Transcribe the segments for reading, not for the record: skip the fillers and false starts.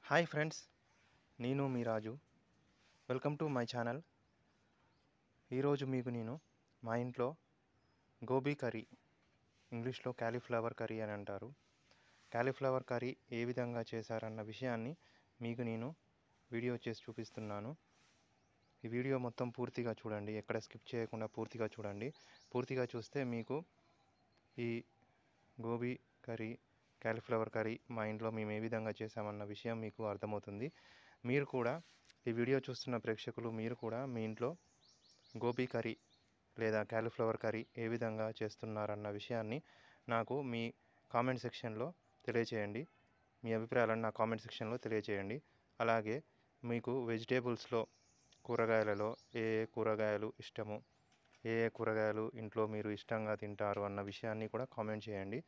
Hi friends, నేను మీ Raju. Welcome to my channel. ఈరోజు మీకు నేను మా ఇంట్లో గోబీ కర్రీ, ఇంగ్లీష్లో క్యాలీఫ్లవర్ కర్రీ అని అంటారు, క్యాలీఫ్లవర్ కర్రీ ఏ విధంగా చేశారన్న విషయాన్ని మీకు నేను వీడియో చేసి చూపిస్తున్నాను. ఈ వీడియో మొత్తం పూర్తిగా చూడండి, ఎక్కడ స్కిప్ చేయకుండా పూర్తిగా చూడండి. పూర్తిగా చూస్తే మీకు ఈ గోబీ కర్రీ, క్యాలీఫ్లవర్ కర్రీ మా ఇంట్లో మేము ఏ విధంగా చేసామన్న విషయం మీకు అర్థమవుతుంది. మీరు కూడా, ఈ వీడియో చూస్తున్న ప్రేక్షకులు, మీరు కూడా మీ ఇంట్లో గోబీ కర్రీ లేదా క్యాలీఫ్లవర్ కర్రీ ఏ విధంగా చేస్తున్నారన్న విషయాన్ని నాకు మీ కామెంట్ సెక్షన్లో తెలియచేయండి. మీ అభిప్రాయాలను నా కామెంట్ సెక్షన్లో తెలియచేయండి. అలాగే మీకు వెజిటేబుల్స్లో, కూరగాయలలో ఏ ఏ కూరగాయలు ఇష్టము, ఏ ఏ కూరగాయలు ఇంట్లో మీరు ఇష్టంగా తింటారు అన్న విషయాన్ని కూడా కామెంట్ చేయండి.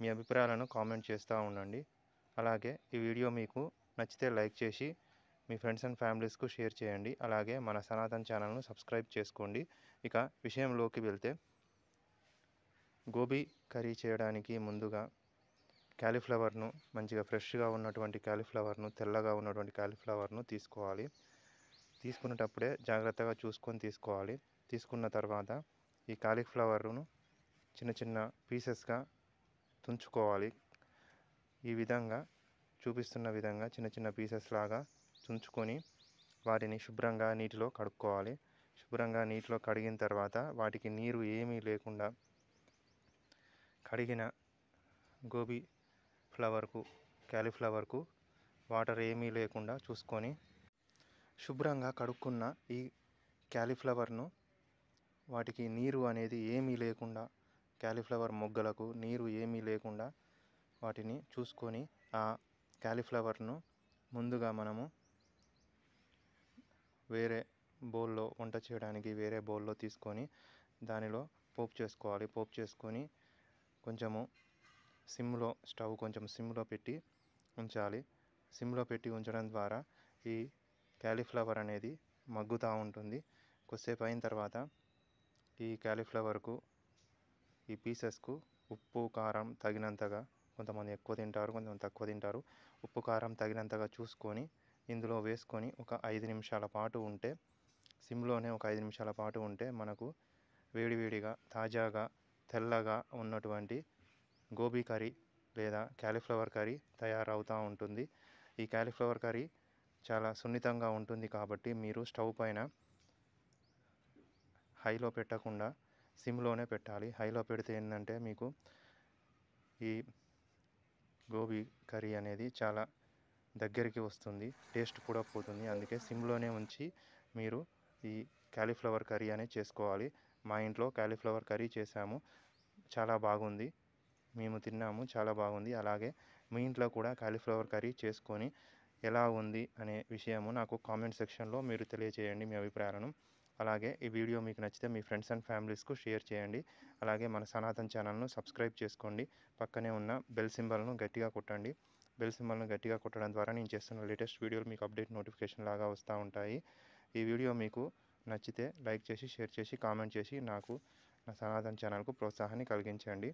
మీ అభిప్రాయాలను కామెంట్ చేస్తూ ఉండండి. అలాగే ఈ వీడియో మీకు నచ్చితే లైక్ చేసి మీ ఫ్రెండ్స్ అండ్ ఫ్యామిలీస్కు షేర్ చేయండి. అలాగే మన సనాతన్ ఛానల్ను సబ్స్క్రైబ్ చేసుకోండి. ఇక విషయంలోకి వెళ్తే, గోబీ కర్రీ చేయడానికి ముందుగా క్యాలీఫ్లవర్ను, మంచిగా ఫ్రెష్గా ఉన్నటువంటి క్యాలీఫ్లవర్ను, తెల్లగా ఉన్నటువంటి క్యాలీఫ్లవర్ను తీసుకోవాలి. తీసుకునేటప్పుడే జాగ్రత్తగా చూసుకొని తీసుకోవాలి. తీసుకున్న తర్వాత ఈ కాలీఫ్లవర్ను చిన్న చిన్న పీసెస్గా తుంచుకోవాలి. ఈ విధంగా చూపిస్తున్న విధంగా చిన్న చిన్న పీసెస్ లాగా తుంచుకొని వాటిని శుభ్రంగా నీటిలో కడుక్కోవాలి. శుభ్రంగా నీటిలో కడిగిన తర్వాత వాటికి నీరు ఏమీ లేకుండా, కడిగిన గోబీ ఫ్లవర్కు, క్యాలీఫ్లవర్కు వాటర్ ఏమీ లేకుండా చూసుకొని శుభ్రంగా కడుక్కున్న ఈ క్యాలీఫ్లవర్ను, వాటికి నీరు అనేది ఏమీ లేకుండా, క్యాలీఫ్లవర్ మొగ్గలకు నీరు ఏమీ లేకుండా వాటిని చూసుకొని ఆ క్యాలీఫ్లవర్ను ముందుగా మనము వేరే బౌల్లో, వంట చేయడానికి వేరే బౌల్లో తీసుకొని దానిలో పోపు చేసుకోవాలి. పోపు చేసుకొని కొంచెము స్టవ్ కొంచెం సిమ్లో పెట్టి ఉంచాలి. సిమ్లో పెట్టి ఉంచడం ద్వారా ఈ క్యాలీఫ్లవర్ అనేది మగ్గుతూ ఉంటుంది. కొద్దిసేపు అయిన తర్వాత ఈ క్యాలీఫ్లవర్కు, ఈ పీసెస్కు ఉప్పు, కారం తగినంతగా, కొంతమంది ఎక్కువ తింటారు, కొంతమంది తక్కువ తింటారు, ఉప్పు కారం తగినంతగా చూసుకొని ఇందులో వేసుకొని ఒక 5 నిమిషాల పాటు ఉంటే, సిమ్లోనే ఒక 5 నిమిషాల పాటు ఉంటే మనకు వేడివేడిగా, తాజాగా, తెల్లగా ఉన్నటువంటి గోబీ కర్రీ లేదా క్యాలీఫ్లవర్ కర్రీ తయారవుతూ ఉంటుంది. ఈ క్యాలీఫ్లవర్ కర్రీ చాలా సున్నితంగా ఉంటుంది కాబట్టి మీరు స్టవ్ పైన హైలో పెట్టకుండా సిమ్లోనే పెట్టాలి. హైలో పెడితే ఏంటంటే మీకు ఈ గోబీ కర్రీ అనేది చాలా దగ్గరికి వస్తుంది, టేస్ట్ కూడా పోతుంది. అందుకే సిమ్లోనే ఉంచి మీరు ఈ క్యాలీఫ్లవర్ కర్రీ అనేది చేసుకోవాలి. మా ఇంట్లో క్యాలీఫ్లవర్ కర్రీ చేశాము, చాలా బాగుంది, మేము తిన్నాము, చాలా బాగుంది. అలాగే మీ ఇంట్లో కూడా క్యాలీఫ్లవర్ కర్రీ చేసుకొని ఎలా ఉంది అనే విషయము నాకు కామెంట్ సెక్షన్లో మీరు తెలియచేయండి, మీ అభిప్రాయాలను. అలాగే ఈ వీడియో మీకు నచ్చితే మీ ఫ్రెండ్స్ అండ్ ఫ్యామిలీస్కు షేర్ చేయండి. అలాగే మన సనాతన్ ఛానల్ను సబ్స్క్రైబ్ చేసుకోండి. పక్కనే ఉన్న బెల్ సింబల్ను గట్టిగా కొట్టండి. బెల్ సింబల్ను గట్టిగా కొట్టడం ద్వారా నేను చేస్తున్న లేటెస్ట్ వీడియోలు మీకు అప్డేట్ నోటిఫికేషన్ లాగా వస్తూ ఉంటాయి. ఈ వీడియో మీకు నచ్చితే లైక్ చేసి, షేర్ చేసి, కామెంట్ చేసి నాకు, నా సనాతన్ ఛానల్కు ప్రోత్సాహాన్ని కలిగించండి.